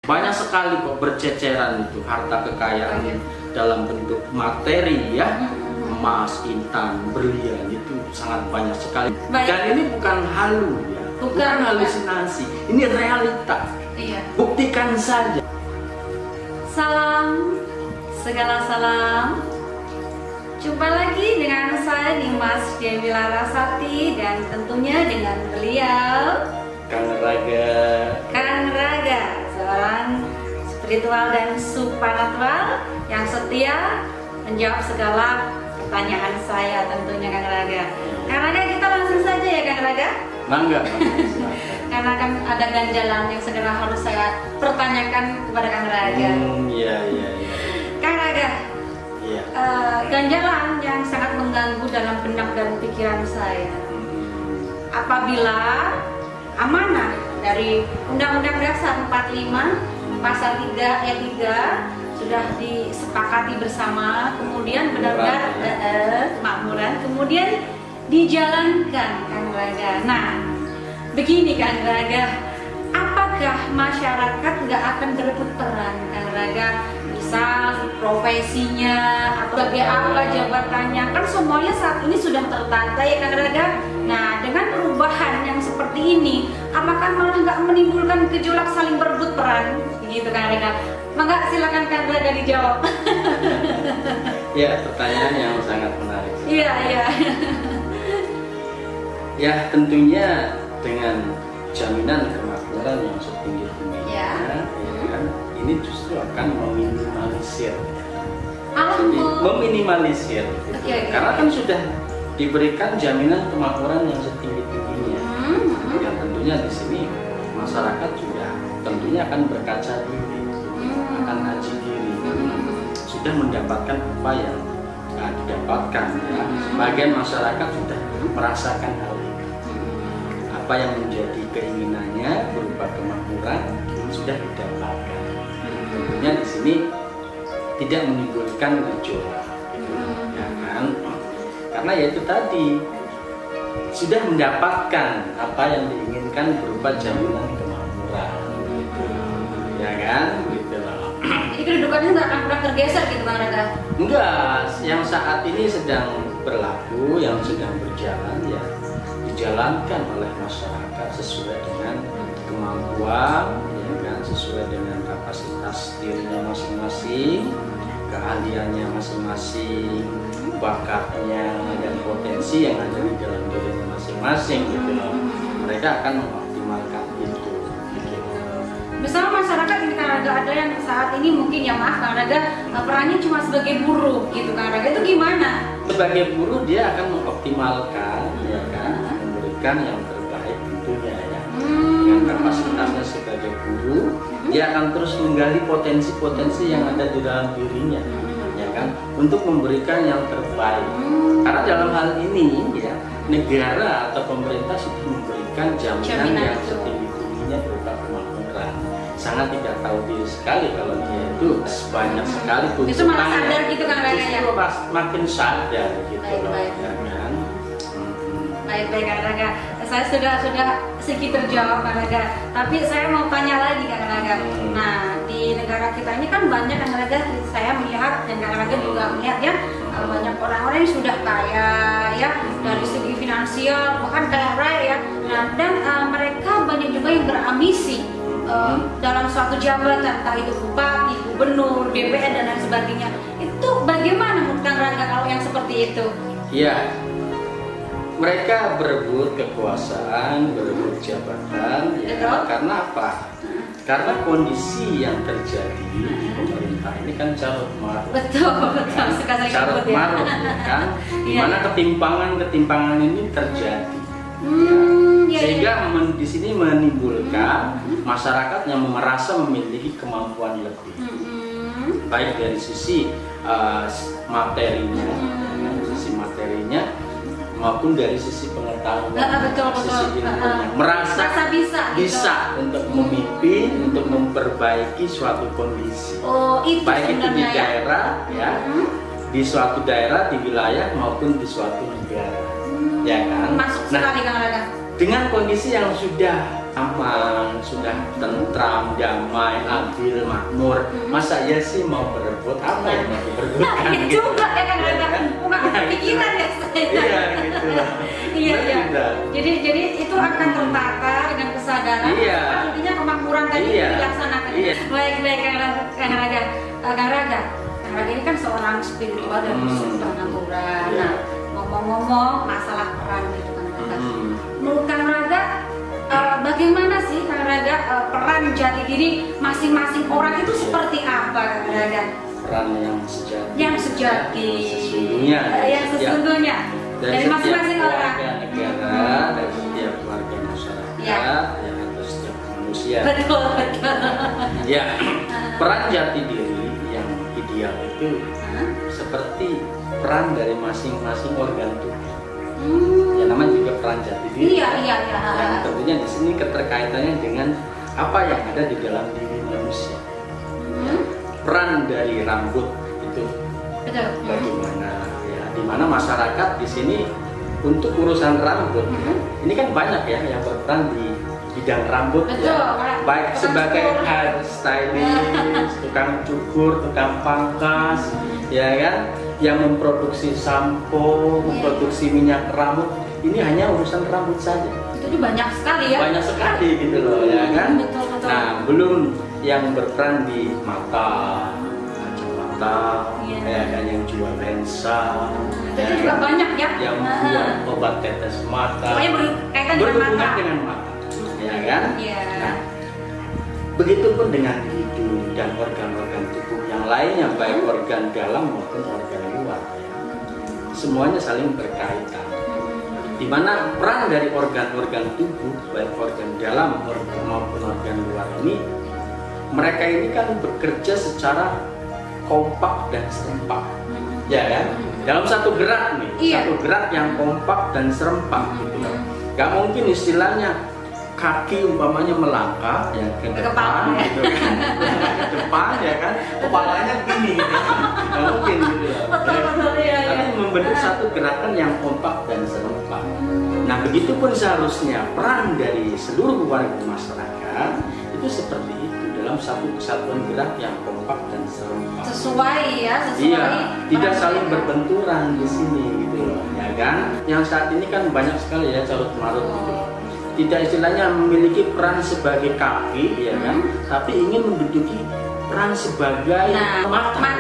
banyak sekali kok berceceran itu harta kekayaan dalam bentuk materi ya, emas, intan, berlian itu sangat banyak sekali. Dan ini bukan halu ya, bukan halusinasi, ini realita. Iya. Buktikan saja. Salam, segala salam. Jumpa lagi dengan saya Dimas Dewi Larasati dan tentunya dengan beliau Kang Raga, seorang spiritual dan supranatural yang setia menjawab segala pertanyaan saya tentunya Kang Raga. Kang Raga, kita langsung saja ya Kang Raga. Mangga. Karena kan ada ganjalan yang segera harus saya pertanyakan kepada Kang Raga. Iya. Kang Raga, Iya. ganjalan yang sangat mengganggu dalam benak dan pikiran saya. Apabila amanah dari Undang-Undang Dasar 45 Pasal 3 ayat 3 sudah disepakati bersama, kemudian benar-benar kemakmuran, kemudian dijalankan Kang Raga. Nah, begini Kang Raga, apakah masyarakat nggak akan berebut peran Kang Raga? Misal profesinya atau sebagai apa jabatannya, kan semuanya saat ini sudah tertata ya Kang Raga. Nah, dengan perubahan yang seperti ini, apakah malah nggak menimbulkan gejolak saling berebut peran gitu Kang Raga? Maka silakan Kang Raga dijawab. Ya, pertanyaan yang sangat menarik. Iya. Ya, tentunya dengan jaminan kemakmuran yang setinggi-tingginya, Ya. ya kan, ini justru akan meminimalisir. Alhamdulillah. Jadi, meminimalisir. Gitu. Oke. Karena kan sudah diberikan jaminan kemakmuran yang setinggi-tingginya. Yang tentunya di sini masyarakat juga tentunya akan berkaca diri, akan kaji diri. Sudah mendapatkan apa yang didapatkan ya. Sebagian masyarakat sudah merasakan hal itu. Apa yang menjadi keinginannya berupa kemakmuran sudah didapatkan. Tentunya di sini tidak menimbulkan gejolak, ya kan? Karena ya itu tadi sudah mendapatkan apa yang diinginkan berupa jaminan kemakmuran, gitu. Ya kan? Gitu loh. Jadi kedudukannya nggak akan pernah tergeser gitu Kang Raga? Enggak, yang saat ini sedang berlaku, yang sedang berjalan ya dijalankan oleh masyarakat sesuai dengan kemampuan, ya kan, sesuai dengan kapasitas dirinya masing-masing, keahliannya masing-masing, bakatnya dan potensi yang ada di dalam dirinya masing-masing gitu loh. Mereka akan mengoptimalkan itu. Misalnya masyarakat ini Kang Raga ada yang saat ini mungkin ya maaf Kang Raga perannya cuma sebagai buruh gitu Kang Raga, itu gimana? Sebagai buruh dia akan mengoptimalkan, ya kan, memberikan yang terbaik tentunya ya. Dengan kapasitasnya sebagai buruh, dia akan terus menggali potensi-potensi yang ada di dalam dirinya, ya kan, untuk memberikan yang terbaik. Karena dalam hal ini ya negara atau pemerintah sudah memberikan jaminan yang setinggi-tingginya berupa kemakmuran. Sangat tidak tahu diri sekali kalau dia itu banyak sekali tuntutannya. Justru malah sadar gitu Kang Raga ya? Justru makin sadar gitu loh, Baik. ya kan. Baik Kang Raga, saya sudah sedikit terjawab Kang Raga. Tapi saya mau tanya lagi Kang Raga. Nah, di negara kita ini kan banyak Kang Raga, saya melihat dan Kang Raga juga melihat ya, banyak orang-orang yang sudah kaya ya dari segi finansial bahkan kaya raya ya. Nah, dan mereka banyak juga yang berambisi dalam suatu jabatan, entah itu bupati, gubernur, DPR dan lain sebagainya. Itu bagaimana menurut Kang Raga kalau yang seperti itu? Ya, mereka berebut kekuasaan, berebut jabatan, ya. Karena apa? Karena kondisi yang terjadi di pemerintah ini kan carut marut. Betul sekali Carut marut, kan? Di mana ketimpangan ini terjadi. Sehingga di sini menimbulkan masyarakat yang merasa memiliki kemampuan lebih, baik dari sisi materinya, maupun dari sisi pengetahuan, sisi ilmunya, merasa bisa untuk memimpin, untuk memperbaiki suatu kondisi, baik itu di daerah, ya, di suatu daerah, di wilayah maupun di suatu negara, ya kan. Masuk sekali Kang Raga. Dengan kondisi yang sudah aman, sudah tentram, damai, adil, makmur. Masa ya sih mau berebut apa yang mau diperebutkan? Itu juga ya kan, bukan kepikiran ya saya. Iya gitu lah. Iya iya. Tidak. Jadi itu akan tertata dengan kesadaran. Iya. Intinya kemakmuran tadi Iya. dilaksanakan. Iya. Baik Kang Raga. Kang Raga ini kan seorang spiritual dan Sultan Ampura. Iya. Nah, ngomong-ngomong masalah peran gitu Kang Raga. Menurut Kang Raga, bagaimana sih Kang Raga peran jati diri masing-masing orang itu seperti apa Kang Raga? Peran yang sejati. Yang sejati. Sesungguhnya. Yang sesungguhnya. Dari masing-masing orang. Negara, dari setiap warga masyarakat, Ya. ya, atau setiap manusia. Betul betul. Ya, peran jati diri yang ideal itu seperti peran dari masing-masing organ tubuh. Ya, namanya juga peran jati diri. Iya. Yang tentunya di sini keterkaitannya dengan apa yang ada di dalam diri manusia. Peran dari rambut itu Betul. bagaimana? Ya, di mana masyarakat di sini untuk urusan rambut, ini kan banyak ya yang berperan di bidang rambut. Betul. Ya. Baik Tukang sebagai cukur. hair stylist, tukang cukur, tukang pangkas, ya kan, yang memproduksi sampo, memproduksi minyak rambut. Ini hanya urusan rambut saja. Itu juga banyak sekali ya. Banyak sekali gitu loh, ya kan. Betul. Nah, belum yang berperan di mata, kacamata, Iya. ya kan, yang jual lensa, Itu juga banyak ya. yang jual obat tetes mata, Pokoknya berkaitan dengan berhubungan mata. dengan mata, ya kan. Iya. Nah, begitupun dengan hidung dan organ-organ tubuh yang lainnya, baik organ dalam maupun organ luar, ya. Semuanya saling berkaitan. Di mana peran dari organ-organ tubuh, baik organ dalam maupun organ luar ini, mereka ini kan bekerja secara kompak dan serempak, ya kan? Dalam satu gerak nih, Iya. satu gerak yang kompak dan serempak gitu loh. Gak mungkin istilahnya kaki umpamanya melangkah ya ke Ke depan depan, ya. gitu kan, ke depan ya kan, kepalanya gini gitu. Gak mungkin gitu loh. Betul ya. Tapi membentuk satu gerakan yang kompak dan serempak. Nah, begitupun seharusnya peran dari seluruh warga masyarakat itu seperti itu, dalam satu kesatuan gerak yang kompak dan serempak. Sesuai ya, sesuai. Iya, tidak peran saling mereka. berbenturan di sini gitu loh, ya kan? Yang saat ini kan banyak sekali ya carut marut gitu. Tidak istilahnya memiliki peran sebagai kaki, ya kan? Tapi ingin menduduki peran sebagai mata.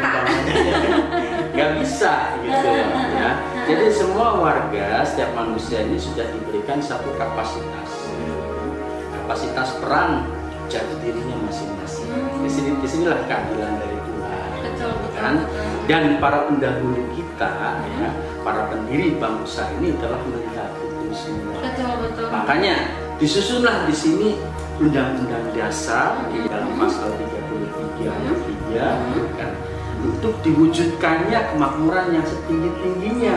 Gak bisa gitu ya. Jadi semua warga, setiap manusia ini sudah diberikan satu kapasitas peran jati dirinya masing-masing. Disinilah keadilan dari Tuhan. Betul. Kan? Dan para pendahulu kita, ya, para pendiri bangsa ini telah melihat itu semua. Betul. Makanya disusunlah di sini Undang-Undang Dasar di dalam pasal 33 ayat 3 kan, untuk diwujudkannya kemakmuran yang setinggi-tingginya.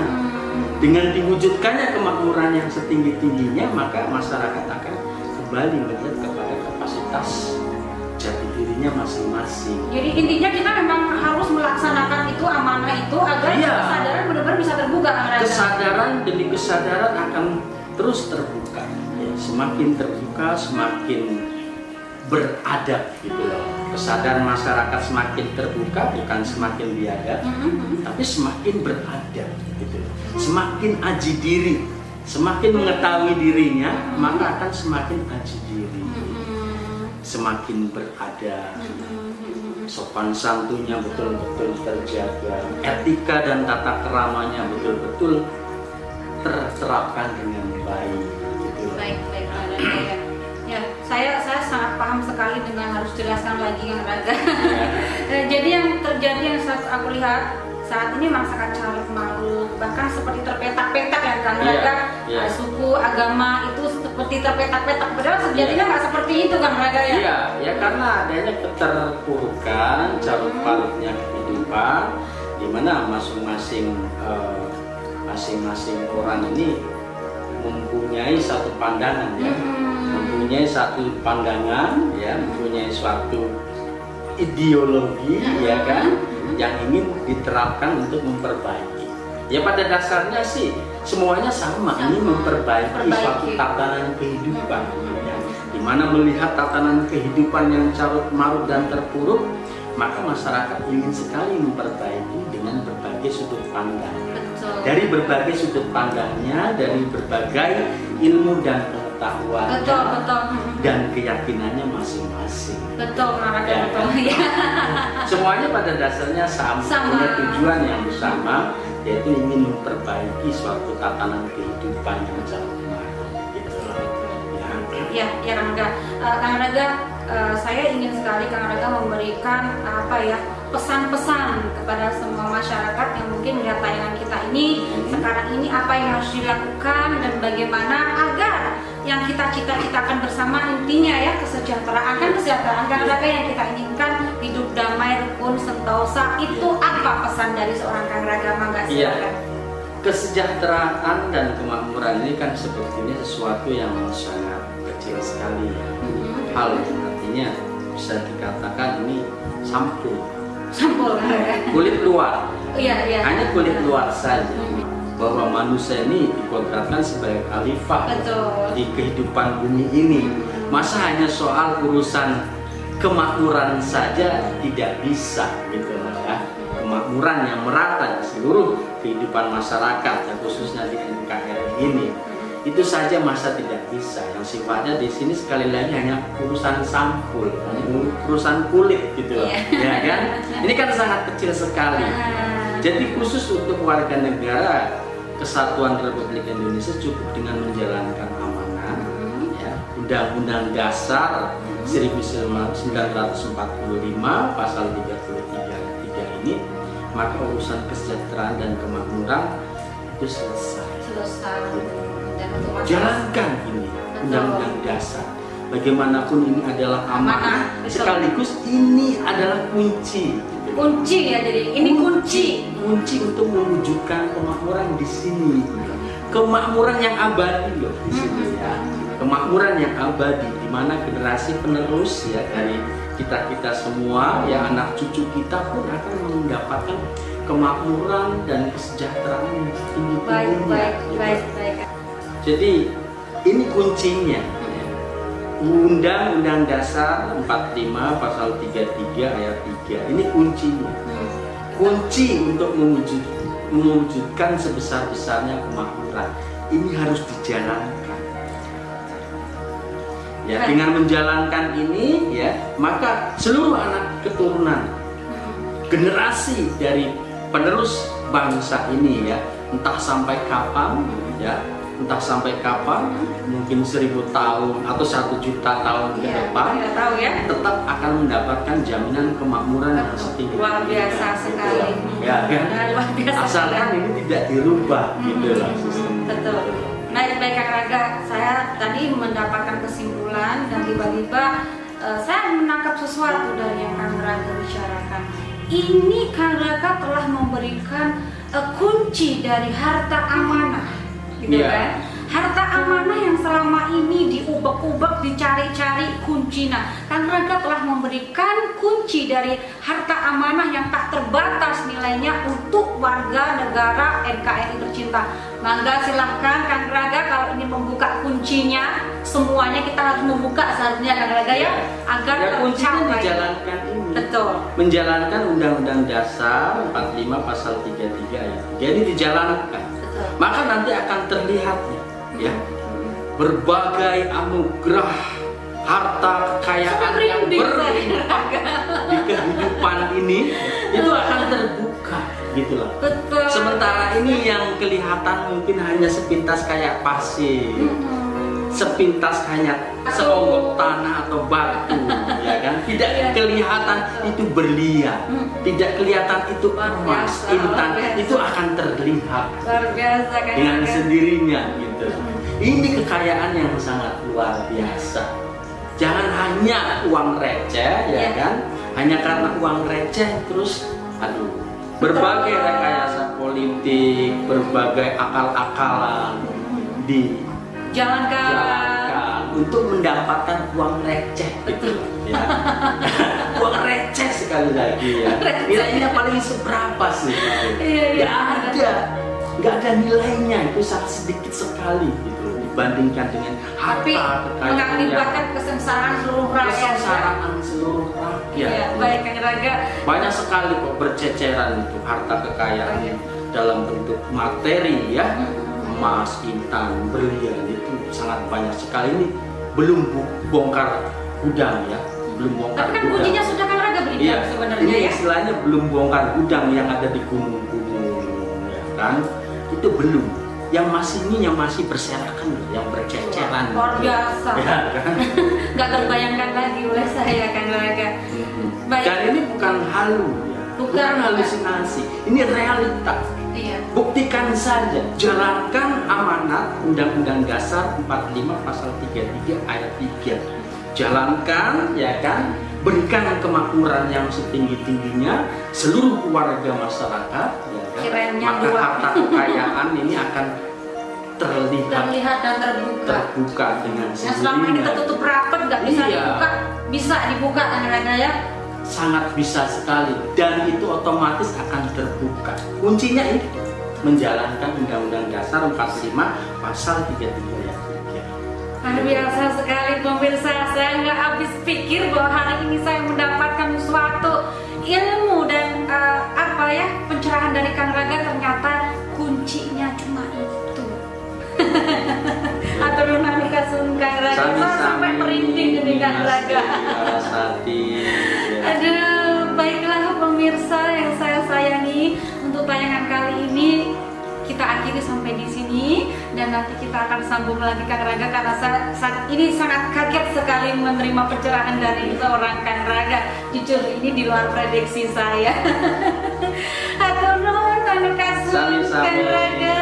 Dengan diwujudkannya kemakmuran yang setinggi-tingginya, maka masyarakat akan kembali melihat kepada kapasitas jati dirinya masing-masing. Jadi intinya kita memang harus melaksanakan itu, amanah itu agar Iya. kesadaran benar-benar bisa terbuka Kang Raga. Kesadaran demi kesadaran akan terus terbuka. Ya, semakin terbuka, semakin beradab gitu loh. Kesadaran masyarakat semakin terbuka, bukan semakin biadab, tapi semakin beradab gitu loh. Semakin aji diri, semakin mengetahui dirinya, maka akan semakin aji diri. Semakin beradab, sopan santunnya betul-betul terjaga, etika dan tata keramanya betul-betul terterapkan dengan baik gitu. Baik, ya. Ya, saya sangat paham sekali dengan harus jelaskan lagi Kang Raga. Jadi yang terjadi yang aku lihat saat ini masyarakat carut marut, bahkan seperti terpetak-petak ya Kang Raga. Iya. Suku, agama itu seperti terpetak-petak, padahal sejatinya nggak seperti itu Kang Raga ya. Iya, ya karena adanya keterpurukan, carut marutnya kehidupan, di mana masing-masing orang ini mempunyai satu pandangan ya, mempunyai satu pandangan ya, mempunyai suatu ideologi ya kan, yang ingin diterapkan untuk memperbaiki. Ya pada dasarnya sih semuanya sama, ini memperbaiki suatu tatanan kehidupan ya, di Bagaimana melihat tatanan kehidupan yang carut marut dan terpuruk, maka masyarakat ingin sekali memperbaiki dengan berbagai sudut pandang. Betul. Dari berbagai sudut pandangnya, dari berbagai ilmu dan pengetahuan dan keyakinannya masing-masing. Betul, Ya, betul. Ya. Semuanya pada dasarnya sama, punya tujuan yang sama, yaitu ingin memperbaiki suatu tatanan kehidupan yang carut marut. Gitu loh. Ya, Kang Raga, saya ingin sekali Kang Raga memberikan pesan-pesan kepada semua masyarakat yang mungkin melihat tayangan kita ini sekarang ini, apa yang harus dilakukan dan bagaimana agar yang kita cita-citakan bersama, intinya ya kesejahteraan Kang Raga yang kita inginkan, hidup damai, rukun, sentosa. Itu apa pesan dari seorang Kang Raga? Mangga silakan. Kesejahteraan dan kemakmuran ini kan sepertinya sesuatu yang sangat kecil sekali ya. Hal yang artinya bisa dikatakan ini sampul kulit luar. Iya. Hanya kulit luar saja. Bahwa manusia ini dikodratkan sebagai khalifah di kehidupan bumi ini. Masa hanya soal urusan kemakmuran saja tidak bisa gitu ya. Kemakmuran yang merata di seluruh kehidupan masyarakat, ya, khususnya di NKRI ini, itu saja masa tidak bisa. Yang sifatnya di sini sekali lagi hanya urusan sampul, urusan kulit gitu loh, ya kan? Ini kan sangat kecil sekali. Jadi khusus untuk warga negara Kesatuan Republik Indonesia cukup dengan menjalankan amanah, ya, Undang-Undang Dasar 1945 pasal 33 ini, maka urusan kesejahteraan dan kemakmuran itu selesai. Jalankan ini Undang-Undang Dasar. Bagaimanapun ini adalah amanah, sekaligus ini adalah kunci. Ya, jadi ini kunci untuk mewujudkan kemakmuran di sini. Kemakmuran yang abadi loh di sini ya. Kemakmuran yang abadi di mana generasi penerus ya dari kita semua ya, anak cucu kita pun akan mendapatkan kemakmuran dan kesejahteraan yang tinggi-tingginya. Baik. Jadi ini kuncinya. Undang-Undang Dasar 45 pasal 33 ayat 3 ini kuncinya. Kunci untuk mewujudkan sebesar-besarnya kemakmuran ini harus dijalankan. Ya, dengan menjalankan ini ya, maka seluruh anak keturunan generasi dari penerus bangsa ini ya, entah sampai kapan, mungkin 1000 tahun atau 1 juta tahun ke depan, tetap akan mendapatkan jaminan kemakmuran yang setinggi. Luar biasa sekali. Ya kan? Asalkan ini tidak dirubah gitu lah sistemnya. Betul. Baik Kang Raga, saya tadi mendapatkan kesimpulan dan tiba-tiba saya menangkap sesuatu dari yang Kang Raga bicarakan. Ini Kang Raga telah memberikan kunci dari harta amanah, gitu kan? Harta amanah yang selama ini diubek-ubek, dicari-cari kuncinya. Kang Raga telah memberikan kunci dari harta amanah yang tak terbatas nilainya untuk warga negara NKRI tercinta. Mangga silahkan Kang Raga kalau ingin membuka kuncinya. Semuanya kita harus membuka seharusnya Kang Raga ya, agar kuncinya dijalankan ini. Betul. Menjalankan Undang-Undang Dasar 45 pasal 33 ayat 3 ini dijalankan. Betul. Maka nanti akan terlihat ya berbagai anugerah, harta kekayaan yang berlimpah di kehidupan ini itu akan terbuka gitu loh. Betul. Sementara ini yang kelihatan mungkin hanya sepintas kayak pasir, sepintas hanya seonggok tanah atau batu, ya kan? Tidak kelihatan itu berlian, tidak kelihatan itu emas, intan, itu akan terlihat dengan sendirinya gitu. Ini kekayaan yang sangat luar biasa. Jangan hanya uang receh, ya kan? Hanya karena uang receh terus, berbagai rekayasa politik, berbagai akal-akalan dijalankan untuk mendapatkan uang receh, gitu ya. Uang receh sekali lagi ya. Nilainya paling seberapa sih? Nggak ada nilainya, itu sangat sedikit sekali gitu dibandingkan dengan tapi mengakibatkan kesengsaraan seluruh rakyat. Kesengsaraan seluruh rakyat. Iya, baik Kang Raga. Banyak sekali kok berceceran itu harta kekayaan dalam bentuk materi ya, emas, intan, berlian itu sangat banyak sekali. Ini belum bongkar gudang ya, belum bongkar. Tapi kan gudang. kuncinya sudah Kang Raga berikan Iya, sebenarnya ini ya. istilahnya belum bongkar gudang yang ada di gunung-gunung ya kan, itu belum. Yang masih ini yang masih berserakan loh, yang berceceran. Luar biasa. Ya kan? Nggak terbayangkan lagi oleh saya Kang Raga. Baik. Dan ini bukan halu ya, bukan halusinasi, ini realita. Iya. Buktikan saja, jalankan amanat Undang-Undang Dasar 45 Pasal 33 Ayat 3. Jalankan, ya kan? Berikan kemakmuran yang setinggi-tingginya seluruh warga masyarakat, ya kan? Maka harta kekayaan ini akan terlihat dan terbuka dengan sendirinya. Yang selama ini tertutup rapat nggak bisa dibuka, bisa dibuka Kang Raga ya. Sangat bisa sekali, dan itu otomatis akan terbuka. Kuncinya itu menjalankan Undang-Undang Dasar 45 Pasal 33 Ayat 3. Luar biasa sekali pemirsa, saya nggak habis pikir bahwa hari ini saya mendapatkan suatu ilmu dan pencerahan dari Kang Raga. Ternyata kuncinya cuma itu. Atau nunani kasun Kang Raga, sampai merinding dengan Kang Raga. Aduh, baiklah pemirsa yang saya sayangi, untuk tayangan kali ini kita akhiri sampai di sini, dan nanti kita akan sambung lagi Kang Raga, karena saat ini sangat kaget sekali menerima pencerahan dari seorang Kang Raga. Jujur ini di luar prediksi saya. Atur nuhun anu kasun Kang Raga.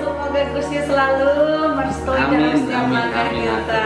Semoga Gusti selalu merestui dan setiap langkah kita.